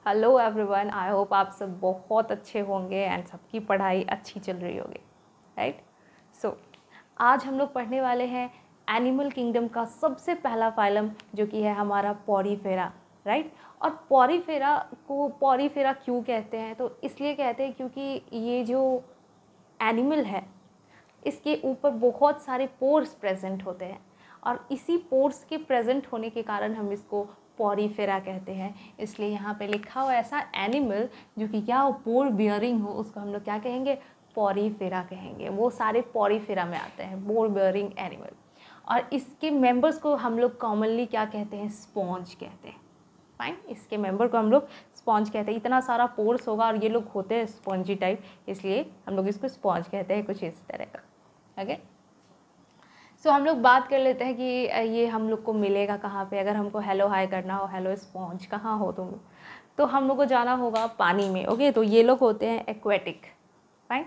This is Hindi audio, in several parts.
हेलो एवरीवन, आई होप आप सब बहुत अच्छे होंगे एंड सबकी पढ़ाई अच्छी चल रही होगी, राइट। सो आज हम लोग पढ़ने वाले हैं एनिमल किंगडम का सबसे पहला फाइलम जो कि है हमारा पॉरीफेरा, राइट। और पॉरीफेरा को पॉरीफेरा क्यों कहते हैं? तो इसलिए कहते हैं क्योंकि ये जो एनिमल है इसके ऊपर बहुत सारे पोर्स प्रेजेंट होते हैं और इसी पोर्स के प्रेजेंट होने के कारण हम इसको पॉरीफेरा कहते हैं। इसलिए यहाँ पे लिखा हुआ ऐसा एनिमल जो कि क्या हो, पोर बियरिंग हो, उसको हम लोग क्या कहेंगे? पॉरीफेरा कहेंगे। वो सारे पॉरीफेरा में आते हैं, पोर बियरिंग एनिमल। और इसके मेंबर्स को हम लोग कॉमनली क्या कहते हैं? स्पॉन्ज कहते हैं। फाइन, इसके मेंबर को हम लोग स्पॉन्ज कहते हैं। इतना सारा पोर्स होगा और ये लोग होते हैं स्पॉन्जी टाइप, इसलिए हम लोग इसको स्पॉन्ज कहते हैं, कुछ इस तरह का। ओके, सो हम लोग बात कर लेते हैं कि ये हम लोग को मिलेगा कहाँ पे। अगर हमको हेलो हाय करना हो, हेलो स्पॉन्ज कहाँ हो तुम, तो हम लोग को जाना होगा पानी में। ओके, तो ये लोग होते हैं एक्वेटिक। फाइन,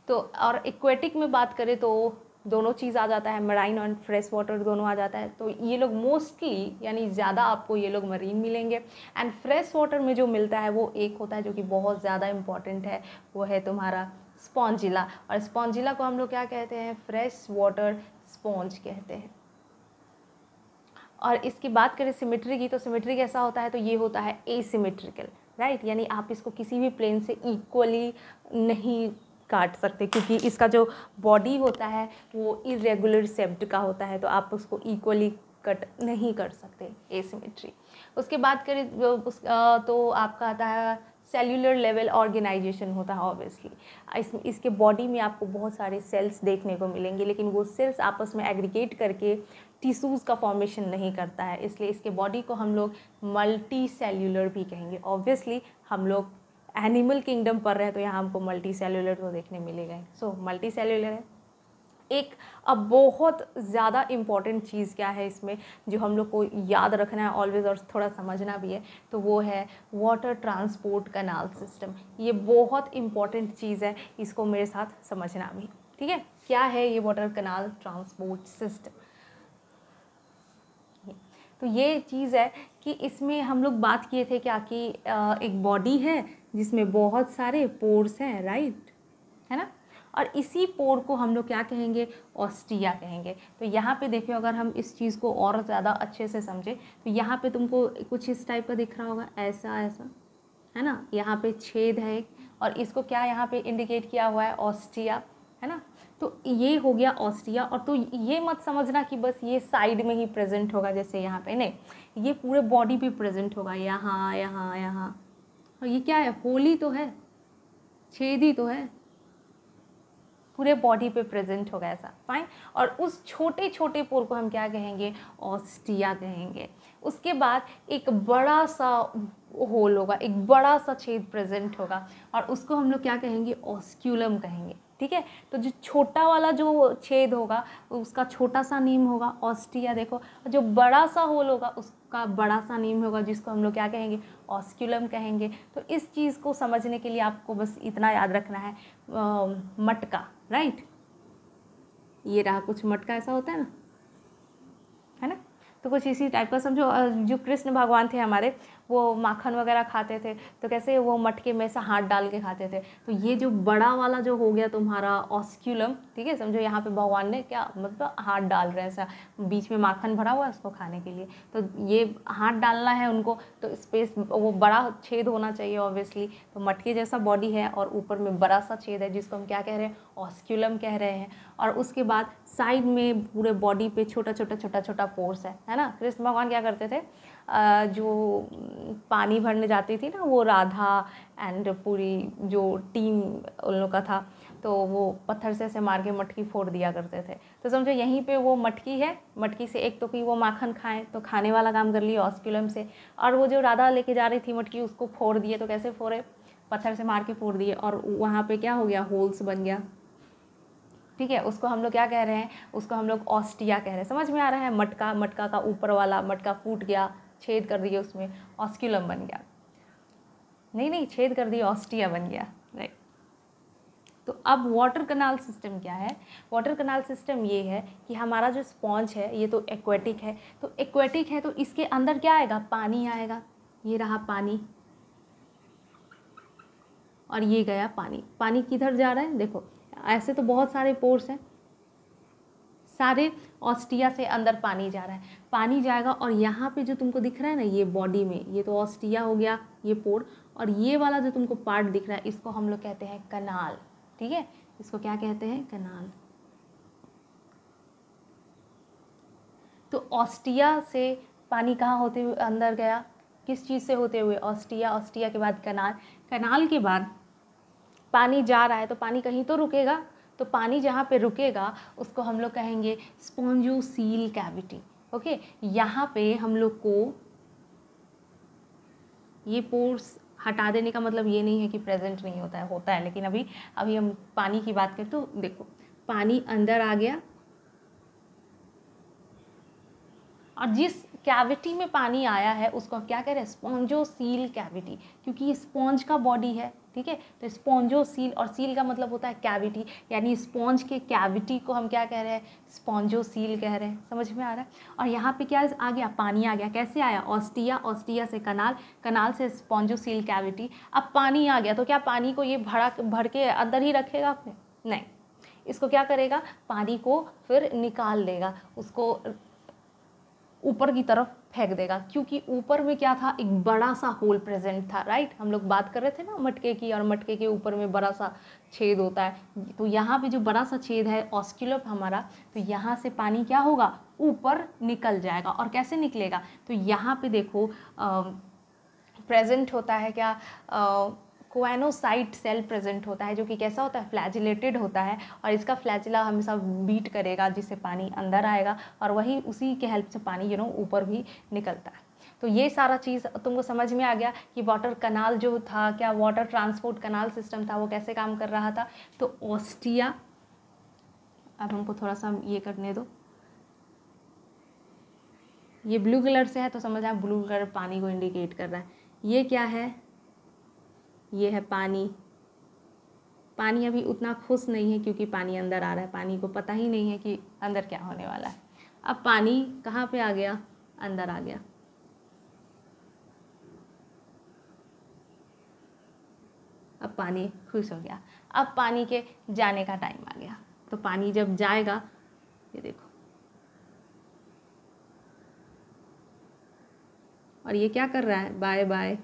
तो और एक्वेटिक में बात करें तो दोनों चीज़ आ जाता है, मराइन और फ्रेश वाटर दोनों आ जाता है। तो ये लोग मोस्टली यानी ज़्यादा आपको ये लोग मरीन मिलेंगे। एंड फ्रेश वाटर में जो मिलता है वो एक होता है जो कि बहुत ज़्यादा इम्पॉर्टेंट है, वो है तुम्हारा स्पॉन्जिला। और स्पॉन्जिला को हम लोग क्या कहते हैं? फ्रेश वाटर स्पॉन्ज कहते हैं। और इसकी बात करें सिमेट्री की, तो सिमेट्री कैसा होता है? तो ये होता है एसिमेट्रिकल, राइट। यानी आप इसको किसी भी प्लेन से इक्वली नहीं काट सकते क्योंकि इसका जो बॉडी होता है वो इरेगुलर शेप्ड का होता है, तो आप उसको इक्वली कट नहीं कर सकते, एसिमेट्री। उसके बाद करें तो आपका आता है सेल्यूलर लेवल ऑर्गेनाइजेशन होता है। ऑब्वियसली इसके बॉडी में आपको बहुत सारे सेल्स देखने को मिलेंगे, लेकिन वो सेल्स आपस में एग्रीगेट करके टिश्यूज़ का फॉर्मेशन नहीं करता है, इसलिए इसके बॉडी को हम लोग मल्टी सेल्यूलर भी कहेंगे। ऑब्वियसली हम लोग एनिमल किंगडम पढ़ रहे हैं तो यहाँ हमको मल्टी सेल्यूलर तो देखने मिलेगा। सो मल्टी सेल्यूलर है एक। अब बहुत ज़्यादा इम्पॉर्टेंट चीज़ क्या है इसमें जो हम लोग को याद रखना है ऑलवेज और थोड़ा समझना भी है, तो वो है वाटर ट्रांसपोर्ट कैनाल सिस्टम। ये बहुत इम्पॉर्टेंट चीज़ है, इसको मेरे साथ समझना भी, ठीक है। क्या है ये वाटर कैनाल ट्रांसपोर्ट सिस्टम? तो ये चीज़ है कि इसमें हम लोग बात किए थे क्या कि एक बॉडी है जिसमें बहुत सारे पोर्स हैं, राइट, है ना। और इसी पोर को हम लोग क्या कहेंगे? ऑस्टिया कहेंगे। तो यहाँ पे देखिए, अगर हम इस चीज़ को और ज़्यादा अच्छे से समझें तो यहाँ पे तुमको कुछ इस टाइप का दिख रहा होगा, ऐसा ऐसा, है ना। यहाँ पे छेद है एक, और इसको क्या यहाँ पे इंडिकेट किया हुआ है? ऑस्टिया, है ना। तो ये हो गया ऑस्टिया। और तो ये मत समझना कि बस ये साइड में ही प्रेजेंट होगा, जैसे यहाँ पे, नहीं, ये पूरे बॉडी पे प्रेजेंट होगा, यहाँ यहाँ यहाँ। और ये क्या है? होली तो है, छेद ही तो है, पूरे बॉडी पे प्रेजेंट होगा ऐसा। फाइन, और उस छोटे छोटे पोर को हम क्या कहेंगे? ऑस्टिया कहेंगे। उसके बाद एक बड़ा सा होल होगा, एक बड़ा सा छेद प्रेजेंट होगा, और उसको हम लोग क्या कहेंगे? ऑस्क्यूलम कहेंगे, ठीक है। तो जो छोटा वाला जो छेद होगा उसका छोटा सा नीम होगा ऑस्टिया, देखो। जो बड़ा सा होल होगा उसका बड़ा सा नीम होगा, जिसको हम लोग क्या कहेंगे? ऑस्क्यूलम कहेंगे। तो इस चीज़ को समझने के लिए आपको बस इतना याद रखना है, मटका, राइट। ये रहा कुछ मटका, ऐसा होता है ना। तो कुछ इसी टाइप का समझो। जो कृष्ण भगवान थे हमारे, वो माखन वगैरह खाते थे, तो कैसे वो मटके में से हाथ डाल के खाते थे। तो ये जो बड़ा वाला जो हो गया तुम्हारा ऑस्क्यूलम, ठीक है। समझो यहाँ पे भगवान ने क्या मतलब हाथ डाल रहे हैं, ऐसा बीच में माखन भरा हुआ है उसको खाने के लिए, तो ये हाथ डालना है उनको, तो स्पेस वो बड़ा छेद होना चाहिए ऑब्वियसली। तो मटके जैसा बॉडी है और ऊपर में बड़ा सा छेद है, जिसको हम क्या कह रहे हैं? ऑस्क्यूलम कह रहे हैं। और उसके बाद साइड में पूरे बॉडी पे छोटा छोटा पोर्स है ना। कृष्ण भगवान क्या करते थे? जो पानी भरने जाती थी ना वो राधा एंड पूरी जो टीम उन लोग का था, तो वो पत्थर से ऐसे मार के मटकी फोड़ दिया करते थे। तो समझो यहीं पे वो मटकी है, मटकी से एक तो कि वो माखन खाएं, तो खाने वाला काम कर लिया ऑस्क्यूलम से। और वो जो राधा लेके जा रही थी मटकी, उसको फोड़ दिए, तो कैसे फोड़े? पत्थर से मार के फोड़ दिए, और वहाँ पे क्या हो गया? होल्स बन गया, ठीक है। उसको हम लोग क्या कह रहे हैं? उसको हम लोग ऑस्टिया कह रहे हैं। समझ में आ रहा है? मटका, मटका का ऊपर वाला मटका फूट गया, छेद कर दिए, उसमें ऑस्क्यूलम बन गया, नहीं छेद कर दिया, ऑस्टिया बन गया, राइट। तो अब वाटर कनाल सिस्टम क्या है? वाटर कनाल सिस्टम ये है कि हमारा जो स्पॉन्ज है ये तो एक्वेटिक है, तो एक्वेटिक है तो इसके अंदर क्या आएगा? पानी आएगा। ये रहा पानी, और ये गया पानी। पानी किधर जा रहा है, देखो ऐसे तो बहुत सारे पोर्स हैं, सारे ऑस्टिया से अंदर पानी जा रहा है, पानी जाएगा और यहाँ पे जो तुमको दिख रहा है ना ये बॉडी में, ये तो ऑस्टिया हो गया ये पोर, और ये वाला जो तुमको पार्ट दिख रहा है इसको हम लोग कहते हैं कनाल। ठीक है, इसको क्या कहते हैं, कनाल। तो ऑस्टिया से पानी कहाँ होते हुए अंदर गया, किस चीज़ से होते हुए, ऑस्टिया, ऑस्टिया के बाद कनाल, कनाल के बाद पानी जा रहा है तो पानी कहीं तो रुकेगा, तो पानी जहाँ पे रुकेगा उसको हम लोग कहेंगे स्पॉन्जोसील कैविटी। ओके, यहाँ पे हम लोग को ये पोर्स हटा देने का मतलब ये नहीं है कि प्रेजेंट नहीं होता है, होता है, लेकिन अभी हम पानी की बात करें तो देखो पानी अंदर आ गया और जिस कैविटी में पानी आया है उसको क्या कह रहे हैं, स्पॉन्जोसील कैविटी, क्योंकि ये स्पॉन्ज का बॉडी है। ठीक है, तो स्पॉन्जोसील, और सील का मतलब होता है कैविटी, यानी स्पॉन्ज के कैविटी को हम क्या कह रहे हैं, स्पॉन्जोसील कह रहे हैं। समझ में आ रहा है। और यहाँ पे क्या आ गया, पानी आ गया, कैसे आया, ऑस्टिया, ऑस्टिया से कनाल, कनाल से स्पॉन्जोसील कैविटी। अब पानी आ गया तो क्या पानी को ये भर के अंदर ही रखेगा अपने, नहीं, इसको क्या करेगा, पानी को फिर निकाल देगा, उसको ऊपर की तरफ फेंक देगा, क्योंकि ऊपर में क्या था, एक बड़ा सा होल प्रेजेंट था। राइट, हम लोग बात कर रहे थे ना मटके की, और मटके के ऊपर में बड़ा सा छेद होता है, तो यहाँ पे जो बड़ा सा छेद है ऑस्क्यूलम हमारा, तो यहाँ से पानी क्या होगा, ऊपर निकल जाएगा। और कैसे निकलेगा, तो यहाँ पे देखो प्रेजेंट होता है क्या, कोएनोसाइट सेल प्रेजेंट होता है, जो कि कैसा होता है, फ्लैजिलेटेड होता है, और इसका फ्लैजिला हमेशा बीट करेगा जिससे पानी अंदर आएगा, और वही उसी के हेल्प से पानी ऊपर भी निकलता है। तो ये सारा चीज़ तुमको समझ में आ गया कि वाटर कनाल जो था, क्या वाटर ट्रांसपोर्ट कनाल सिस्टम था, वो कैसे काम कर रहा था। तो ऑस्टिया, अब हमको थोड़ा सा ये करने दो, ये ब्लू कलर से है तो समझ आए, ब्लू कलर पानी को इंडिकेट कर रहा है। ये क्या है, ये है पानी। पानी अभी उतना खुश नहीं है क्योंकि पानी अंदर आ रहा है, पानी को पता ही नहीं है कि अंदर क्या होने वाला है। अब पानी कहाँ पे आ गया, अंदर आ गया। अब पानी खुश हो गया, अब पानी के जाने का टाइम आ गया। तो पानी जब जाएगा, ये देखो, और ये क्या कर रहा है, बाय बाय।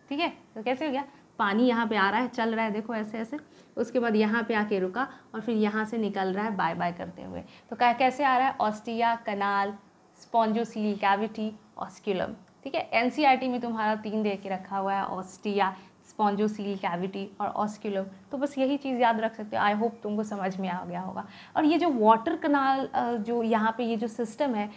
ठीक है, तो कैसे हो गया, पानी यहाँ पे आ रहा है, चल रहा है, देखो ऐसे ऐसे, उसके बाद यहाँ पे आके रुका और फिर यहाँ से निकल रहा है बाय बाय करते हुए। तो कैसे आ रहा है, ऑस्टिया, कनाल, स्पॉन्जोसील कैविटी, ऑस्क्यूलम। ठीक है, एनसीईआरटी में तुम्हारा 3 दे के रखा हुआ है, ऑस्टिया, स्पॉन्जोसील कैविटी और ऑस्क्यूलम। तो बस यही चीज़ याद रख सकते हो। आई होप तुमको समझ में आ गया होगा। और ये जो वाटर कनाल जो यहाँ पे ये जो सिस्टम है,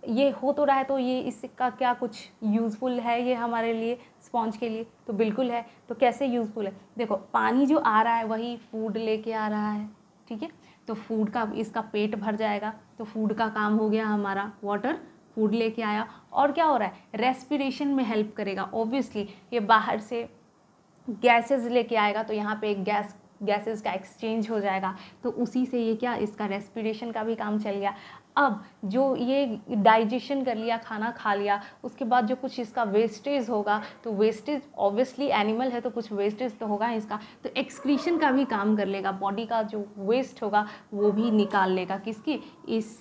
ये हो तो रहा है, तो ये इसका क्या कुछ यूज़फुल है ये हमारे लिए, स्पॉन्ज के लिए? तो बिल्कुल है। तो कैसे यूज़फुल है, देखो पानी जो आ रहा है वही फूड लेके आ रहा है। ठीक है, तो फूड का, इसका पेट भर जाएगा, तो फूड का काम हो गया हमारा, वाटर फूड लेके आया। और क्या हो रहा है, रेस्पिरेशन में हेल्प करेगा। ऑब्वियसली ये बाहर से गैसेस लेके आएगा, तो यहाँ पे एक गैसेस का एक्सचेंज हो जाएगा, तो उसी से ये क्या, इसका रेस्पिरेशन का भी काम चल गया। अब जो ये डाइजेशन कर लिया, खाना खा लिया, उसके बाद जो कुछ इसका वेस्टेज होगा, तो वेस्टेज ऑब्वियसली एनिमल है तो कुछ वेस्टेज तो होगा इसका, तो एक्सक्रीशन का भी काम कर लेगा। बॉडी का जो वेस्ट होगा वो भी निकाल लेगा, किसकी, इस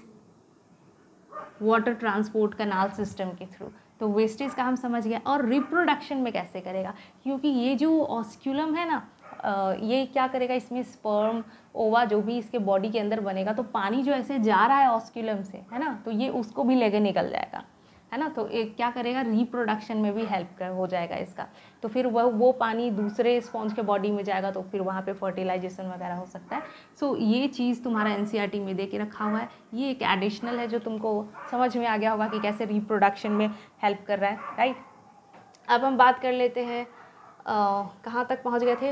वाटर ट्रांसपोर्ट कनाल सिस्टम के थ्रू। तो वेस्टेज का हम समझ गए। और रिप्रोडक्शन में कैसे करेगा, क्योंकि ये जो ऑस्क्यूलम है ना, ये क्या करेगा, इसमें स्पर्म, ओवा जो भी इसके बॉडी के अंदर बनेगा, तो पानी जो ऐसे जा रहा है ऑस्क्यूलम से, है ना, तो ये उसको भी लेके निकल जाएगा, है ना। तो एक क्या करेगा, रिप्रोडक्शन में भी हेल्प हो जाएगा इसका। तो फिर वो पानी दूसरे स्पॉन्ज के बॉडी में जाएगा, तो फिर वहाँ पे फर्टिलाइजेशन वगैरह हो सकता है। सो ये चीज़ तुम्हारा एनसीईआरटी में दे के रखा हुआ है। ये एक एडिशनल है जो तुमको समझ में आ गया होगा कि कैसे रिप्रोडक्शन में हेल्प कर रहा है, राइट। अब हम बात कर लेते हैं, कहाँ तक पहुँच गए थे,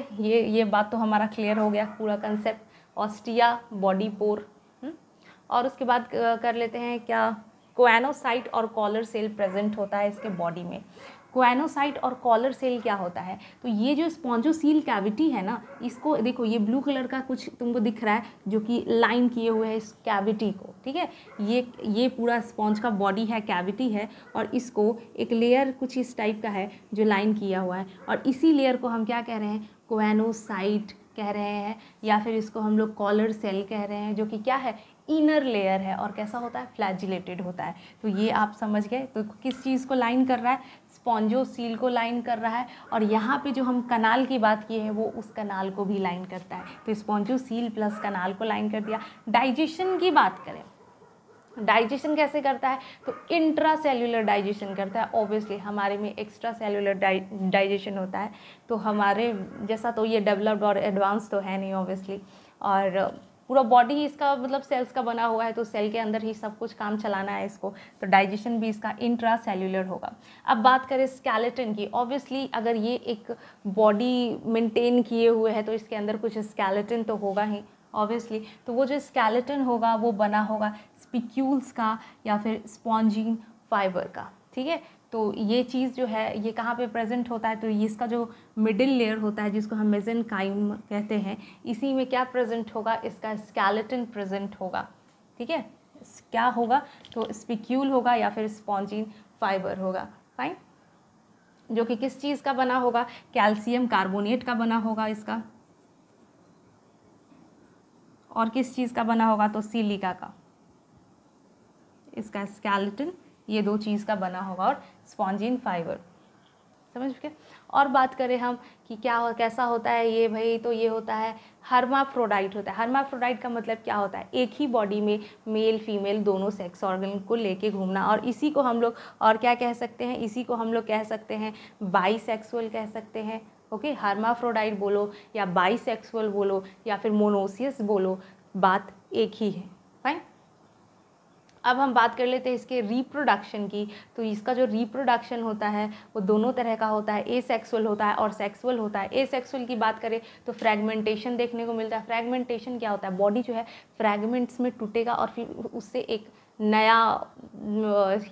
ये बात तो हमारा क्लियर हो गया, पूरा कंसेप्ट, ऑस्टिया, बॉडी पोर। और उसके बाद कर लेते हैं क्या, कोएनोसाइट और कॉलर सेल प्रेजेंट होता है इसके बॉडी में। कोएनोसाइट और कॉलर सेल क्या होता है, तो ये जो स्पॉन्जोसील कैविटी है ना, इसको देखो, ये ब्लू कलर का कुछ तुमको दिख रहा है जो कि लाइन किए हुए है इस कैविटी को, ठीक है। ये पूरा स्पॉन्ज का बॉडी है, कैविटी है, और इसको एक लेयर कुछ इस टाइप का है जो लाइन किया हुआ है, और इसी लेयर को हम क्या कह रहे हैं, कोएनोसाइट कह रहे हैं, या फिर इसको हम लोग कॉलर सेल कह रहे हैं, जो कि क्या है, इनर लेयर है, और कैसा होता है, फ्लैजिलेटेड होता है। तो ये आप समझ गए। तो किस चीज़ को लाइन कर रहा है, स्पॉन्जोसील को लाइन कर रहा है, और यहाँ पे जो हम कनाल की बात किए हैं वो उस कनाल को भी लाइन करता है। तो स्पॉन्जोसील प्लस कनाल को लाइन कर दिया। डाइजेशन की बात करें, डाइजेशन कैसे करता है, तो इंट्रा सेल्यूलर डाइजेशन करता है। ऑब्वियसली हमारे में एक्स्ट्रा सेल्यूलर डाइजेशन होता है, तो हमारे जैसा तो ये डेवलप्ड और एडवांस तो है नहीं ऑब्वियसली, और पूरा बॉडी ही इसका मतलब सेल्स का बना हुआ है, तो सेल के अंदर ही सब कुछ काम चलाना है इसको, तो डाइजेशन भी इसका इंट्रा सेल्यूलर होगा। अब बात करें स्केलेटन की, ऑब्वियसली अगर ये एक बॉडी मेंटेन किए हुए है तो इसके अंदर कुछ स्केलेटन तो होगा ही ऑब्वियसली। तो वो जो स्केलेटन होगा वो बना होगा स्पिक्यूल्स का या फिर स्पॉन्जिन फाइबर का, ठीक है। तो ये चीज़ जो है ये कहाँ पे प्रेजेंट होता है, तो ये इसका जो मिडिल लेयर होता है जिसको हम मेसेनकाइम कहते हैं, इसी में क्या प्रेजेंट होगा, इसका स्केलेटन प्रेजेंट होगा, ठीक है। क्या होगा, तो स्पिक्यूल होगा या फिर स्पॉन्जिन फाइबर होगा, फाइन, जो कि किस चीज़ का बना होगा, कैल्शियम कार्बोनेट का बना होगा इसका, और किस चीज़ का बना होगा, तो सिलिका का, इसका स्केलेटन ये दो चीज़ का बना होगा, और स्पॉन्जिन फाइबर, समझ के। और बात करें हम कि कैसा होता है ये भाई, तो ये होता है हर्माफ्रोडाइट होता है। हर्माफ्रोडाइट का मतलब क्या होता है, एक ही बॉडी में मेल फीमेल दोनों सेक्स ऑर्गन को लेके घूमना, और इसी को हम लोग और क्या कह सकते हैं, इसी को हम लोग कह सकते हैं बाईसेक्सुअल कह सकते हैं, ओके। हर्माफ्रोडाइट बोलो या बाईसेक्सुअल बोलो या फिर मोनोसियस बोलो, बात एक ही है, फाइन। अब हम बात कर लेते हैं इसके रिप्रोडक्शन की। तो इसका जो रिप्रोडक्शन होता है वो दोनों तरह का होता है, एसेक्सुअल होता है और सेक्सुअल होता है। एसेक्सुअल की बात करें तो फ्रैगमेंटेशन देखने को मिलता है। फ्रैगमेंटेशन क्या होता है, बॉडी जो है फ्रैगमेंट्स में टूटेगा और फिर उससे एक नया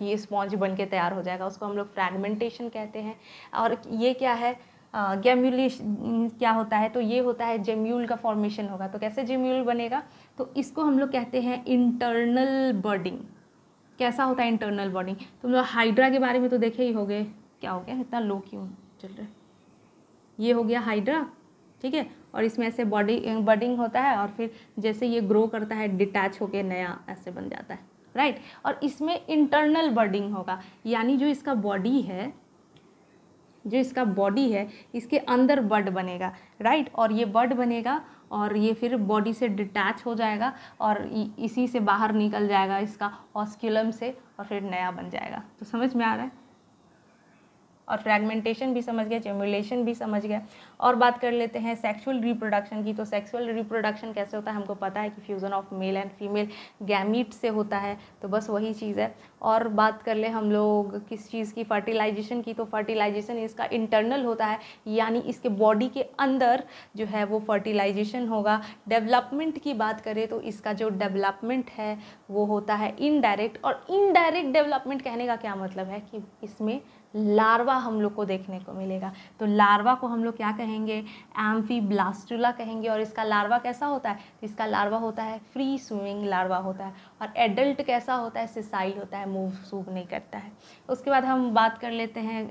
ये स्पॉन्ज बन के तैयार हो जाएगा, उसको हम लोग फ्रैगमेंटेशन कहते हैं। और ये क्या है, गैम्यूलेशन क्या होता है, तो ये होता है जेम्यूल का फॉर्मेशन होगा। तो कैसे जेम्यूल बनेगा, तो इसको हम लोग कहते हैं इंटरनल बर्डिंग। कैसा होता है इंटरनल बर्डिंग, तुम लोग हाइड्रा के बारे में तो देखे ही होंगे। क्या हो गया, इतना लो क्यों चल रहा है, ये हो गया हाइड्रा, ठीक है। और इसमें ऐसे बर्डिंग होता है, और फिर जैसे ये ग्रो करता है डिटैच होके नया ऐसे बन जाता है, राइट। और इसमें इंटरनल बर्डिंग होगा, यानी जो इसका बॉडी है, जो इसका बॉडी है इसके अंदर बड बनेगा, राइट। और ये बड बनेगा और ये फिर बॉडी से डिटैच हो जाएगा और इसी से बाहर निकल जाएगा इसका ऑस्क्यूलम से, और फिर नया बन जाएगा। तो समझ में आ रहा है, और फ्रैगमेंटेशन भी समझ गए, जेम्युलेशन भी समझ गए। और बात कर लेते हैं सेक्सुअल रिप्रोडक्शन की। तो सेक्सुअल रिप्रोडक्शन कैसे होता है, हमको पता है कि fusion of male and female gamete से होता है, तो बस वही चीज़ है। और बात कर ले हम लोग किस चीज़ की, फर्टिलाइजेशन की। तो फर्टिलाइजेशन इसका इंटरनल होता है, यानी इसके बॉडी के अंदर जो है वो फर्टिलाइजेशन होगा। डेवलपमेंट की बात करें तो इसका जो डेवलपमेंट है वो होता है इनडायरेक्ट। और इनडायरेक्ट डेवलपमेंट कहने का क्या मतलब है कि इसमें लार्वा हम लोग को देखने को मिलेगा। तो लार्वा को हम लोग क्या कहेंगे, एम्फीब्लास्टुला कहेंगे। और इसका लार्वा कैसा होता है, इसका लार्वा होता है फ्री स्विमिंग लार्वा होता है। और एडल्ट कैसा होता है, सिसाइल होता है, मूव सूव नहीं करता है। उसके बाद हम बात कर लेते हैं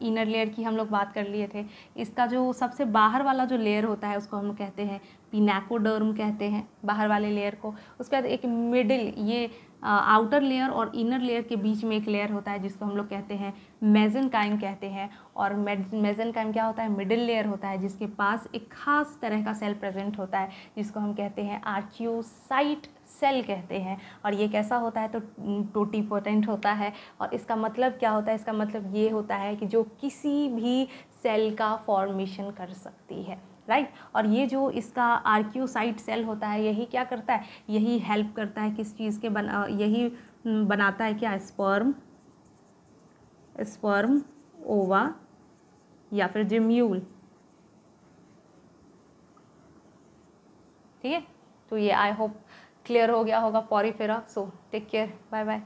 इनर लेयर की, हम लोग बात कर लिए थे। इसका जो सबसे बाहर वाला जो लेयर होता है उसको हम लोग कहते हैं पिनाकोडर्म कहते हैं, बाहर वाले लेयर को। उसके बाद एक मिडिल, ये आउटर लेयर और इनर लेयर के बीच में एक लेयर होता है जिसको हम लोग कहते हैं मेसेनकाइम कहते हैं। और मेसेनकाइम क्या होता है, मिडिल लेयर होता है जिसके पास एक खास तरह का सेल प्रेजेंट होता है जिसको हम कहते हैं आर्कियोसाइट सेल कहते हैं। और ये कैसा होता है, तो टोटीपोटेंट होता है। और इसका मतलब क्या होता है, इसका मतलब ये होता है कि जो किसी भी सेल का फॉर्मेशन कर सकती है, राइट। और ये जो इसका आर्कियोसाइट सेल होता है यही क्या करता है, यही हेल्प करता है किस चीज़ के यही बनाता है क्या, स्पर्म ओवा या फिर जिम्यूल, ठीक है। तो ये आई होप क्लियर हो गया होगा porifera. So take care, bye bye.